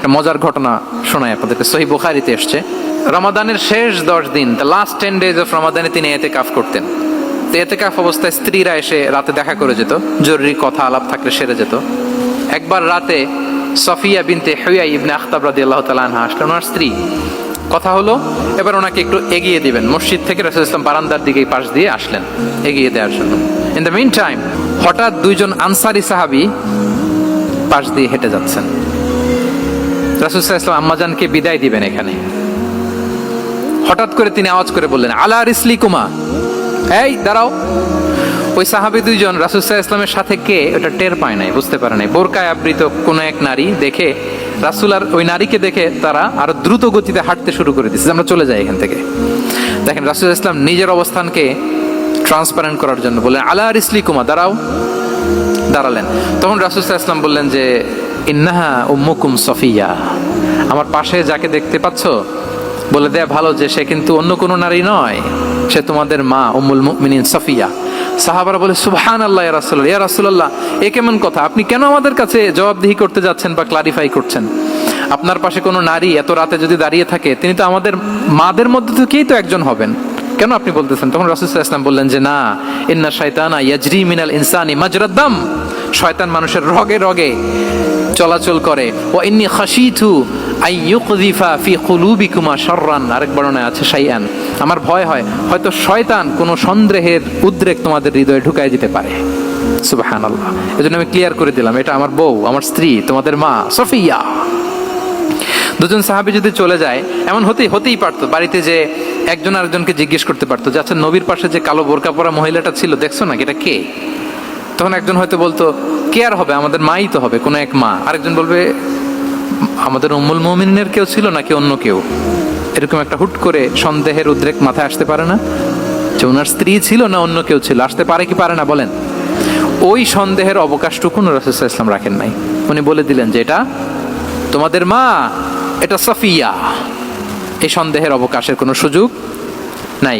একটা মজার ঘটনা শোনায় আপনাদেরকে, সহিহ বুখারীতে এসেছে। রমাদানের শেষ 10 দিন, দ্য লাস্ট 10 days অফ রমাদানে তিনি ইতিকাফ করতেন। তো ইতিকাফ অবস্থায় স্ত্রীরা এসে রাতে দেখা করে যেত, জরুরি কথা আলাপ থাকলে সেরে যেত। একবার রাতে সফিয়া বিনতে হুয়াই ইবনে আখতাব রাদিয়াল্লাহু তাআলা আনহা আসলেন, ওনার স্ত্রী। কথা হলো এবার ওনাকে একটু এগিয়ে দিবেন, মসজিদ থেকে রাসূলুল্লাহ সাল্লাল্লাহু আলাইহি ওয়াসাল্লাম বারান্দার দিকে পাশ দিয়ে আসলেন এগিয়ে দেওয়ার জন্য। ইন দ্য মিন টাইম হঠাৎ দুইজন আনসারী সাহাবী পাশ দিয়ে হেঁটে যাচ্ছেন। রাসূলুল্লাহ সাল্লাল্লাহু আলাইহি ওয়াসাল্লাম আম্মাজানকে বিদায় দিবেন এখানে, হঠাৎ করে তিনি আওয়াজ করে বললেন, আলা রিসলিকুমা, এই দাঁড়াও। ওই সাহাবী দুইজন রাসূলুল্লাহ সাল্লাল্লাহু আলাইহি ওয়াসাল্লামের সাথে কে ওটা টের পায় নাই, বুঝতে পারে নাই। বোরকায় আবৃত কোন এক নারী দেখে রাসূল আর ওই নারীকে দেখে তারা আরো দ্রুত গতিতে হাঁটতে শুরু করে দিচ্ছে, আমরা চলে যাই এখান থেকে। দেখেন রাসূলুল্লাহ সাল্লাল্লাহু আলাইহি ওয়াসাল্লাম নিজের অবস্থানকে ট্রান্সপারেন্ট করার জন্য বললেন, আলা রিসলিকুমা, দাঁড়াও। দাঁড়ালেন। তখন রাসূল সাল্লাল্লাহু আলাইহি ওয়াসাল্লাম বললেন যে, ইন্নাহা উম্মুকুম সফিয়া, আমার পাশে যাকে দেখতে পাচ্ছ বলে দেয়া ভালো যে সে কিন্তু অন্য কোনো নারী নয়, সে তোমাদের মা উম্মুল মুমিনিন সফিয়া। সাহাবারা বলে, সুবহানাল্লাহ ইয়া রাসূলুল্লাহ, ইয়া রাসূলুল্লাহ, এ কেমন কথা? আপনি কেন আমাদের কাছে জবাবদিহি করতে যাচ্ছেন বা ক্লারিফাই করছেন? আপনার পাশে কোনো নারী এত রাতে যদি দাঁড়িয়ে থাকে, তিনি তো আমাদের মাদের মধ্যে থেকেই তো একজন হবেন, কেন আপনি বলতেছেন? তখন রাসূল সাল্লাল্লাহু আলাইহি ওয়াসাল্লাম বললেন যে, না, ইন্না শাইতানা ইয়াজরি মিনাল ইনসানি মাজরাদ দাম, শয়তান মানুষের রগে রগে চলাচল করে। ওয়া ইন্নী খাশিতু আই ইউকযিফা ফি কুলুবিকুমা শাররান, আরেক বর্ণনায় আছে শাইআন, আমার ভয় হয় হয়তো শয়তান কোনো সন্দেহের উদ্রেক তোমাদের হৃদয়ে ঢুকায় দিতে পারে। সুবহানাল্লাহ। এজন্য আমি ক্লিয়ার করে দিলাম, এটা আমার বউ, আমার স্ত্রী, তোমাদের মা সফিয়া। দুজন সাহাবী যদি চলে যায়, এমন হতেই পারতো বাড়িতে যে একজন আরেকজনকে জিজ্ঞেস করতে পারতো যে, আচ্ছা নবীর পাশে যে কালো বোরকা পরা মহিলাটা ছিল দেখছো নাকি, এটা কে? তখন একজন হয়তো বলতো, কে আর হবে, আমাদের মাই তো হবে, কোনো এক মা। আরেকজন বলবে, আমাদের উম্মুল মুমিনিনের কেউ ছিল নাকি অন্য কেউ? এরকম একটা হুট করে সন্দেহের উদ্রেক মাথায় আসতে পারে না যে ওনার স্ত্রী ছিল না অন্য কেউ ছিল? আসতে পারে কি পারে না বলেন? ওই সন্দেহের অবকাশটুকু রাসূল সাল্লাল্লাহু আলাইহি ওয়াসাল্লাম রাখেন নাই। উনি বলে দিলেন যে, এটা তোমাদের মা, এটা সফিয়া। এই সন্দেহের অবকাশের কোনো সুযোগ নাই।